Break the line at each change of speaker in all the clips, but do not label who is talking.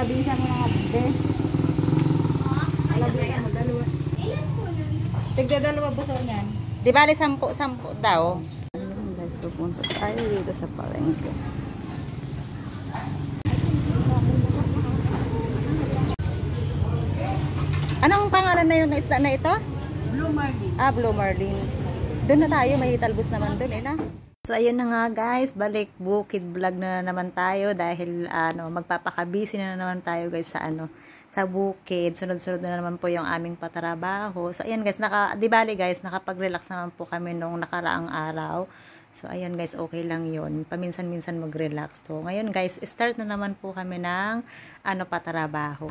Alabisan mo na kape. Alabisan mo, dalawa. Tigda dalawa buso niyan.
Di bali 10 daw. Guys, pupunta tayo dito sa palengke. Anong pangalan na yun na isda na ito?
Blue Marlin.
Ah, Blue Marlins. Doon na tayo, may talbos naman doon eh na. So ayun na nga guys, balik bukid vlog na naman tayo dahil magpapakabisi na naman tayo guys sa bukid. Sunod-sunod na naman po yung aming patrabaho. So ayan guys, di bali guys, nakapag-relax naman po kami nung nakaraang araw. So ayan guys, okay lang yun. Paminsan-minsan mag-relax. So ngayon guys, start na naman po kami ng patrabaho.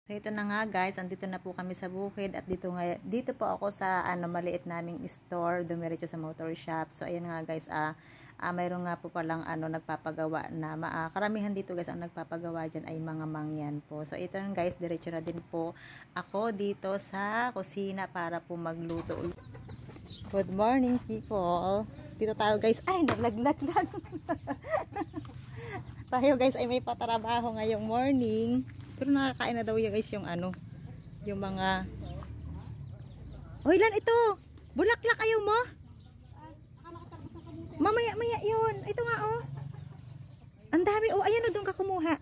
So ito na nga guys, andito na po kami sa bukid at dito po ako sa maliit naming store, dumiretso sa motor shop. So ayan nga guys, mayroon nga po palang nagpapagawa na karamihan dito guys ang nagpapagawa diyan ay mga mangyan po. So ito na guys, diretso na din po ako dito sa kusina para po magluto. Good morning people. Dito tayo guys, ay nalaglag lang. Tayo guys ay may patrabaho ngayong morning. Pero nakakain na daw guys yung yung mga Lan ito. Bulaklak ayaw mo? Mamaya yun. Ito nga oh. Ang dami oh. Ayan oh, doon ka kumuha.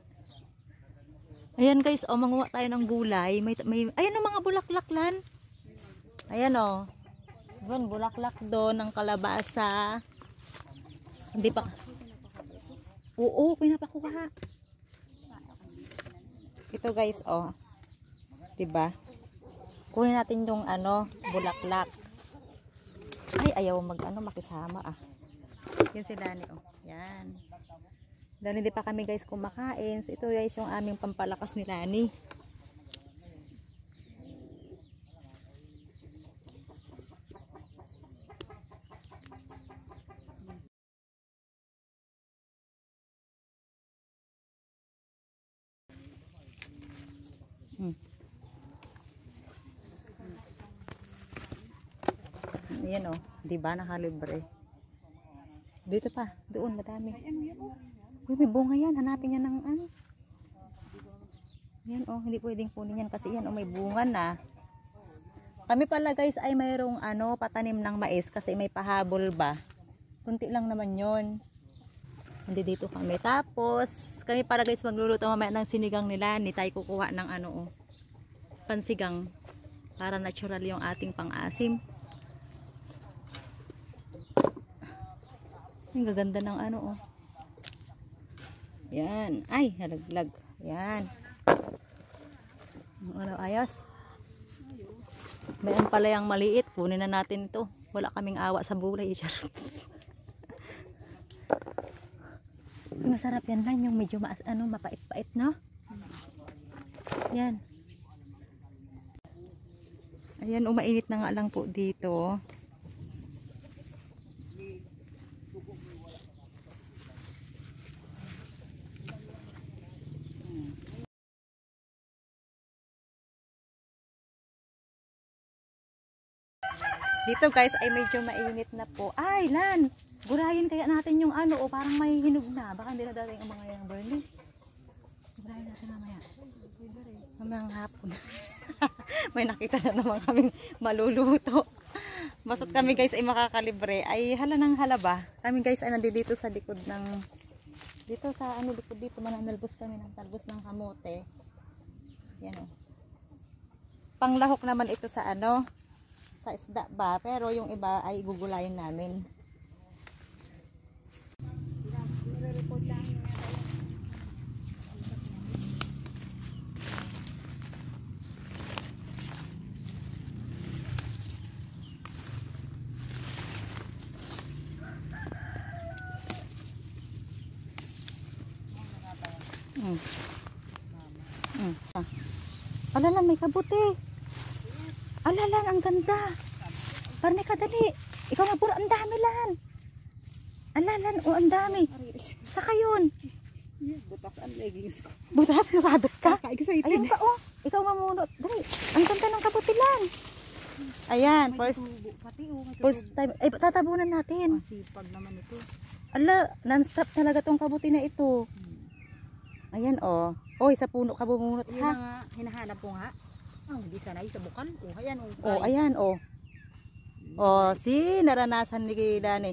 Ayan guys, oh manguha tayo ng gulay. May ayan oh mga bulaklak lan. Ayan oh. Doon bulaklak doon ng kalabasa. Hindi pa. Oo, pinapakuha. Ito guys, oh. 'Di ba? Kunin natin yung bulaklak. Ay, ayaw makisama ah. Yan si Dani, oh. Yan. Dahil hindi pa kami guys kumakain. So, ito guys yung aming pampalakas ni Lani. Ayan oh, di ba nakalibre? Dito pa, doon madami. Uy, may bunga yan, hanapin niya ng Yan oh, hindi pwedeng kunin yan kasi yan oh, may bunga na. Kami pala guys ay mayroong patanim ng mais kasi may pahabol ba. Kunti lang naman yon. Hindi dito kami. Tapos, kami pala guys magluluto mamaya ng sinigang nila. Ni tayo kukuha ng pansigang para natural yung ating pang-asim. Ang gaganda ng oh. Yan. Ay, halaglag. Yan. Ayos. May pala yung maliit. Kunin na natin ito. Wala kaming awa sa bulay. Masarap yan lang. Yung medyo mapait-pait, no? Yan. Ayan, umainit na nga lang po dito. Dito guys ay medyo mainit na po. Ay, Lan! Gurahin kaya natin yung parang may hinog na. Baka hindi na dating ang mga yung burning. Gurahin natin mamaya. Mamayang hapon. May nakita na naman kaming maluluto. Basta't kami guys ay makakalibre. Ay hala ng hala ba? Kami guys ay nandito sa likod ng dito sa likod dito mananalbos kami ng talbos ng kamote. Yan o. Panglahok naman ito sa sa isda ba, pero yung iba ay gugulayin namin. Alalan, may kabuti. Alalan, ang ganda. Parang kadali. Ikaw na puro, ang dami lan. Alalan, ang dami. Saka yun.
Butas ang leggings ko.
Butas, nasabit ka?
Excited.
Ayun ka, Ikaw mamunot. Dali, ang ganda ng kabuti lan. Ayan,
May
first
tutubo. Pati may
first
tutubo.
time. Ay, tatabunan natin.
Ang sipag naman ito.
Ala, non-stop talaga tong kabuti na ito. Ayan, oh. Oy, sa puno ka bumunot,
Yun
ha?
na nga, hinahanap ko nga. Hindi sanay sa bukal. Ayan,
Oh, ayan, oh. Oh, si naranasan ni Dani.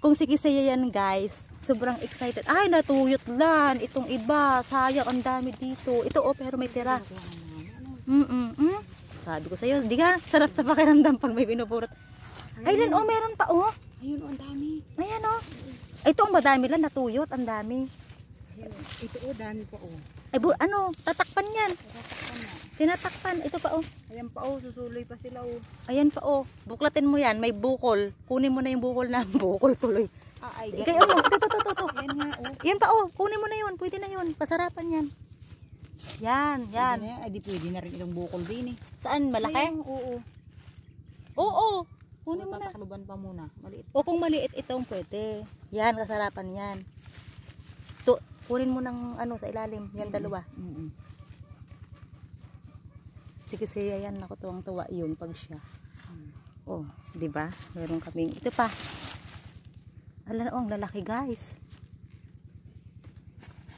Kung si Kisaya yan, guys, sobrang excited. Ay, natuyot lan. Itong iba, sayang, ang dami dito. Ito, oh, pero may tira. Sabi ko sa'yo, di ka, sarap sa pakiramdam pag may binupurot. Ay, lan, oh, meron pa, oh.
Ayun, ang dami.
Ayan, oh. Ito, ang madami lang, natuyot, ang dami.
Ayun, ito, dami pa,
Ay, ano, tatakpan yan. Tinatakpan, ito pa, oh.
Ayan pa, susuloy pa sila,
Ayan pa, oh. Buklatin mo yan, may bukol. Kunin mo na yung bukol na, bukol tuloy.
Ay,
Kaya, oh, ito.
Yan nga,
Yan pa, oh. Kunin mo na yun, pwede na yun. Pasarapan yan. Yan.
Ay, di pwede na rin itong bukol din,
Saan, malaki?
Ayan, oo.
Oo. Kunin mo na.
Tatakluban pa muna. Maliit.
O kung maliit itong pwede. Yan, kasarapan yan. Kunin mo ng ano sa ilalim. Yan dalawa. Sige siya yan. Ako tuwang-tuwa yun pag siya. Oh, di ba? Meron kaming ito pa. Ala, oh, ang lalaki, guys.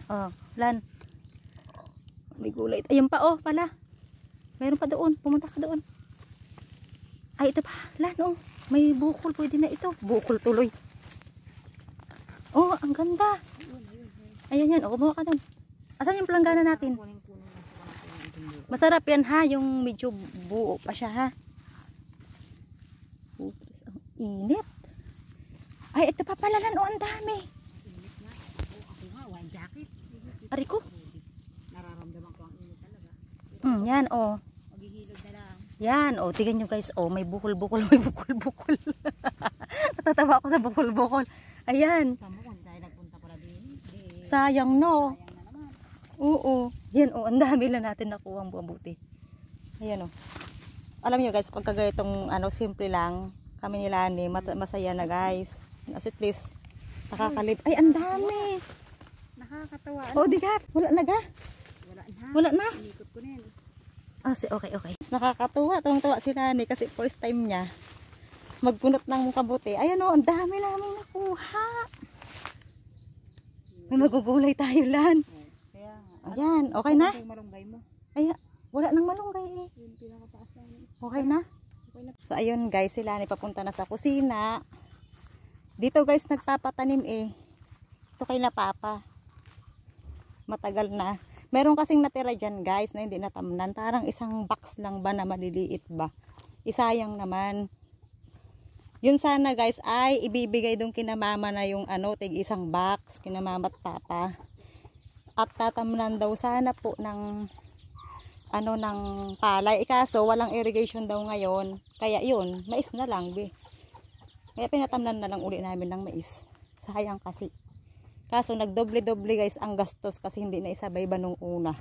Oh, lan. May gulay. Ayun pa, oh, pala. Meron pa doon. Pumunta ka doon. Ay, ito pa. Lan, oh. May bukol. Pwede na ito. Bukol tuloy. Oh, ang ganda. Ayan yan. Oh, kumuha ka doon. Asan yung planggana natin? Masarap yan, ha. Yung medyo buo pa siya, ha. Oh, ang init. Ay, ito pa pala, Lan. Oh, ang dami.
Init nga. Ako nga, one jacket.
Ari ko.
Nararamdaman ko ang init talaga.
Yan, oh.
Maghihilog na lang.
Yan, oh, tingnan nyo guys, oh, may bukol-bukol, may bukol-bukol. Natatawa ako sa bukol-bukol. Ayan.
Tama kung tayo nagpunta pala din.
Sayang, no?
Sayang na naman.
Oo. Yan, oh, ang dami lang natin nakuha ang buti. Ayan, oh. Alam nyo guys, pagka ganitong, simple lang, kami nila ni, masaya na guys. As at least, nakakalib. Ay, ang dami.
Nakakatawa.
Oh, di ka? Wala na ga?
Wala na.
Wala na?
Inikot ko na yan.
Okay. Nakakatuwa, tuwang-tuwa si Nani kasi first time niya magpunot ng kabuti. Ayan o, ang dami namin nakuha. May magugulay tayo, Lan.
Kaya nga.
Ayan, okay na?
Yung malunggay mo.
Ay, wala nang malunggay eh.
Yung pinakapaasan.
Okay na?
Okay na.
So ayun guys, si Lani papunta na sa kusina. Dito guys, nagpapatanim eh. Ito kay na Papa. Matagal na. Meron kasing natira dyan guys na hindi natamnan. Parang isang box lang ba na maliliit ba. Isayang naman. Yun sana guys ay ibibigay dong kina mama na yung tig isang box. Kina mama at papa. At tatamnan daw sana po ng ng palay. Kaso walang irrigation daw ngayon. Kaya yun, mais na lang be. Kaya pinatamnan na lang uli namin ng mais. Sayang kasi. Kaso nagdoble-doble guys ang gastos kasi hindi na isabay ba nung una.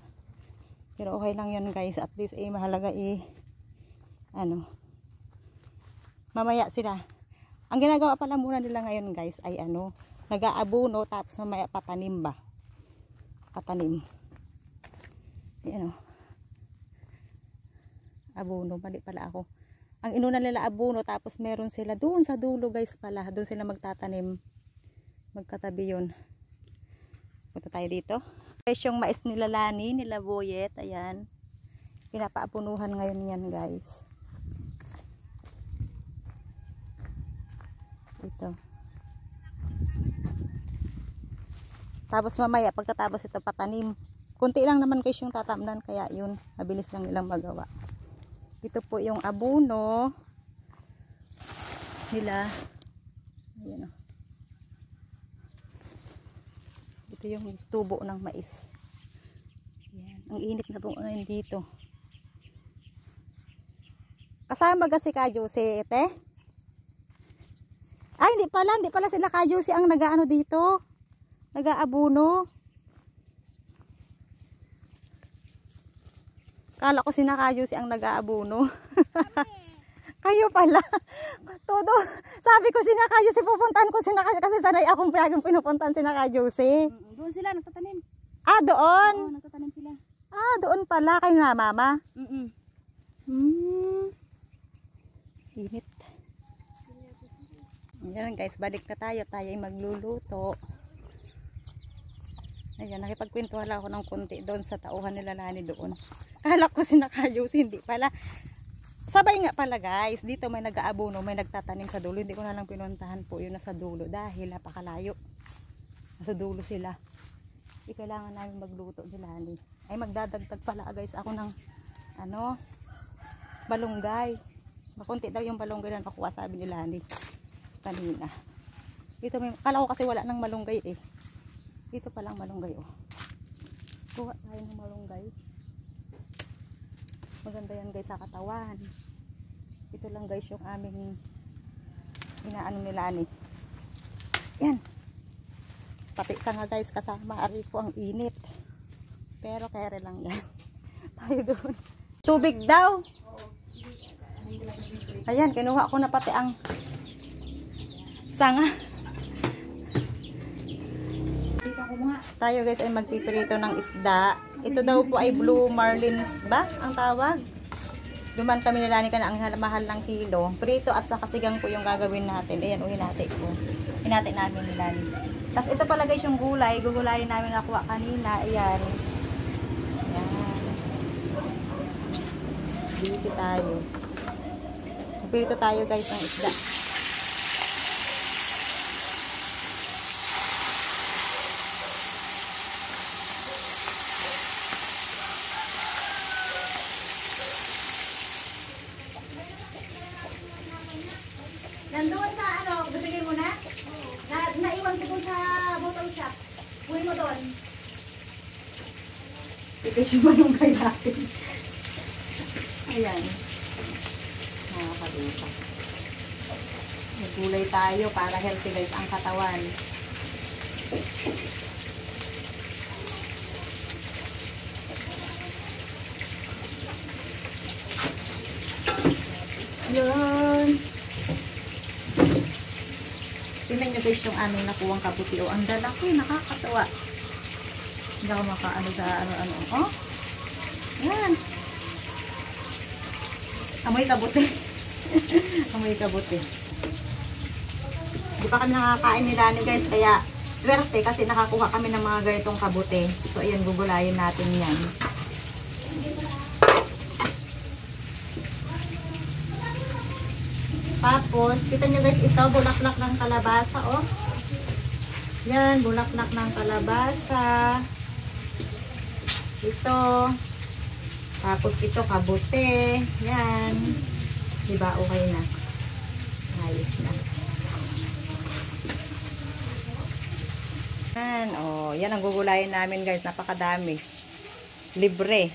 Pero okay lang yun guys. At least mahalaga mamaya sila. Ang ginagawa pala muna nila ngayon guys ay nag-aabuno tapos mamaya patanim ba. Patanim. Ayan abuno. Mali pala ako. Ang inuna nila abuno tapos meron sila doon sa dulo guys pala. Doon sila magtatanim. Magkatabi yun. Punta tayo dito. Guys, yung mais nila Lani, nila Boyet, ayan. Pinapaapunuhan ngayon yan, guys. Ito. Tapos mamaya, pagkatapos ito patanim. Kunti lang naman guys yung tatamnan, kaya yun, mabilis lang nilang magawa. Ito po yung abuno nila. Ayan o. Ito yung tubo ng mais. Yan. Ang init na po ngayon dito. Kasama ba si Kajose, ete? Ay, hindi pala sila Kajose ang nag-aano dito. Nag-aabuno. Kala ko sina Kajose ang nag-aabuno. Kayo pala. Todo. Sabi ko sina Kajose, pupuntahan ko sina Kajose kasi sanay akong piyaging pinupuntahan sina Kajose.
Doon sila nagtatanim.
Ah, doon?
Oo, nagtatanim sila.
Ah, doon pala. Kayo na, mama? init. Ayan guys, balik na tayo. Tayo ay magluluto. Ayan, nakipagkwentuhan lang ako ng konti doon sa tauhan nila Lani doon. Kala ko sinakayos, hindi pala. Sabay nga pala guys, dito may nag-aabono, may nagtatanim sa dulo. Hindi ko na lang pinuntahan po yun nasa dulo dahil napakalayo. Nasa dulo sila. Hindi kailangan namin magluto ni Lani. Ay magdadagdag pala guys ako ng ano, balunggay. Makunti daw yung balunggay na nakuha, sabi ni Lani kanina. Dito may, kala ko kasi wala nang malunggay eh. Dito pa lang malunggay oh. Kuha tayo ng malunggay. Maganda yan guys sa katawan. Ito lang guys yung aming inaano nila ni. Yan. Pati nga guys kasama ari ko ang init. Pero kere lang yan. Tayo doon. Tubig daw. Ayan, kinuha ko na pati ang sanga. Tayo guys ay magpipirito ng isda. Ito daw po ay blue marlins ba ang tawag? Duman kami nilani ka na ang mahal ng kilo. Prito at saka sigang po yung gagawin natin. Ayan, hinati po. Hinati namin nilani. Tapos ito pala guys yung gulay. Gugulayin namin nakuha kanina. Ayan. Ayan. Busy tayo. Magpirito tayo guys ng isda.
Nandun sa ano, bibigay mo na? Naiwan ko dun sa bottle shop. Uwi mo doon.
Ito yung malunggay natin. Ayan. Nakakalupa. Nagulay tayo para healthy guys ang katawan. Yun. Tingnan nyo guys yung aming nakuwang kabuti. O, ang lalaki, nakakatawa. Hindi ako makaano sa ano-ano. Oh, yan. Amoy kabuti. Amoy kabuti. Di pa kami nakakain ni Lani guys, kaya swerte kasi nakakuha kami ng mga ganitong kabuti. So, ayan, gugulayin natin yan. Tapos, kita nyo guys, ito, bulaklak ng kalabasa, oh. Yan, bulaklak ng kalabasa. Ito. Tapos, ito, kabute. Yan. Diba, okay na. Ayos na. Yan, oh. Yan ang gugulayin namin guys, napakadami. Libre.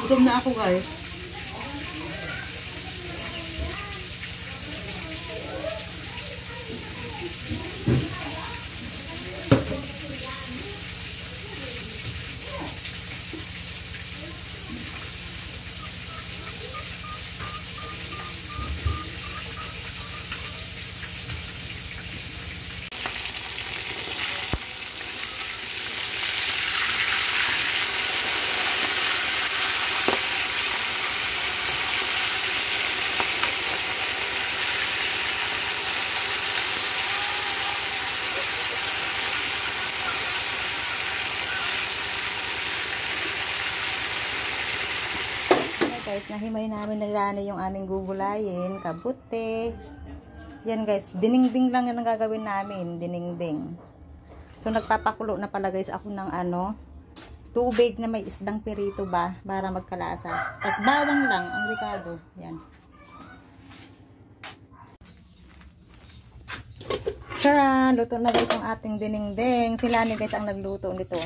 Gutom na ako guys. Guys, nahimay namin na Lani yung aming gugulayin, kabute. Yan guys, dinengdeng lang yan ang gagawin namin, dinengdeng. So nagpapakulo na pala guys ako ng ano, tubig na may isdang pirito ba para magkalasa. Tapos bawang lang ang Ricardo. Yan. Tara, luto na guys yung ating dinengdeng. Si Lani guys ang nagluto nito.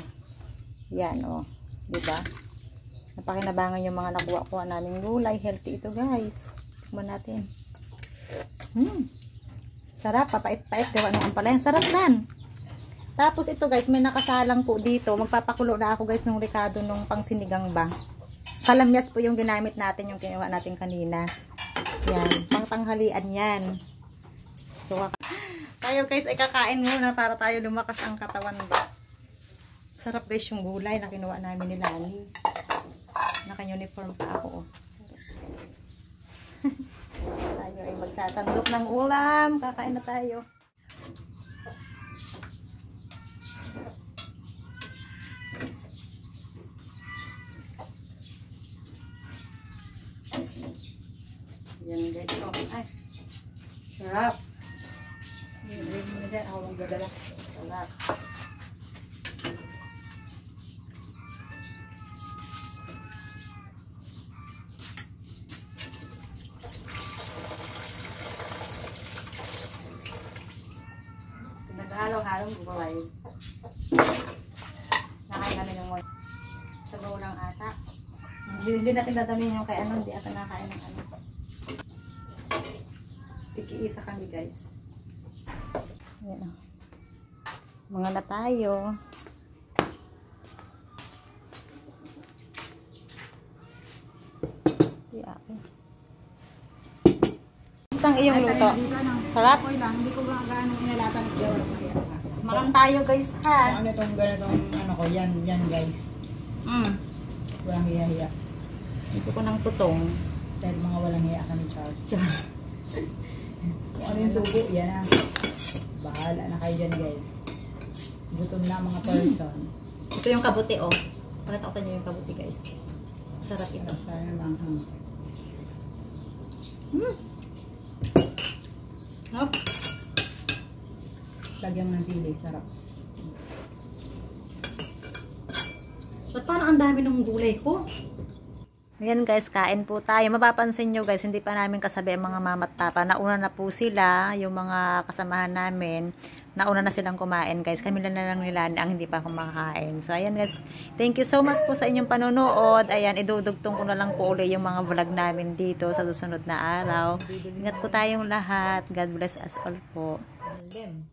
Yan oh, 'di ba? Napakinabangan yung mga nakuha-kuha naming gulay. Healthy ito guys. Tignan natin. Sarap. Papait-pait. Gawa ng ampalaya. Sarap lan. Tapos ito guys. May nakasalang po dito. Magpapakulo na ako guys ng Ricardo nung pang sinigang ba. Kalamyas po yung ginamit natin. Yung kinuha natin kanina. Yan. Pang tanghalian yan. So tayo guys ay kakain muna para tayo lumakas ang katawan ba. Sarap guys yung gulay na kinuha namin ni Lani. Naka-uniform pa ako. Tayo ay magsasandok ng ulam. Kakain na tayo. Yan guys. Oh, ay. Sarap. Yan mo na dyan. Ako ang gagala. Sarap. Nag-halo-halong gulay. Nakain kami ng sabaw ng ata. Hindi natin dadamin yung kay ano, hindi ata nakain ng ano. Tiki-isa kami guys. Ayan o. Mga na tayo. Di ako. Basta ang iyong luto. Sarap.
Okay lang, hindi ko ba gaano inalatan ng gawin.
Makan tayo guys ha.
Ano itong ganitong ano ko, yan guys. Walang hiya-hiya.
Gusto ko ng tutong.
Dahil mga walang hiya kami, Charles. Kung ano yung subo, yan ah. Bahala na kayo dyan guys. Gutom na mga person.
Ito yung kabuti oh. Pakita ko sa inyo yung kabuti guys. Sarap ito.
Sana lang.
Hop.
Lagyan mo ng sili, sarap.
Ba't parang ang dami ng gulay ko? Ayan guys, kain po tayo. Mapapansin nyo guys, hindi pa namin kasabi ang mga mama at papa. Nauna na po sila, yung mga kasamahan namin. Nauna na silang kumain guys. Kami na lang nila ang hindi pa kumakain. So ayan guys, thank you so much po sa inyong panonood. Ayan, idudugtong ko na lang po ulit yung mga vlog namin dito sa susunod na araw. Ingat po tayong lahat. God bless us all po.
Lim.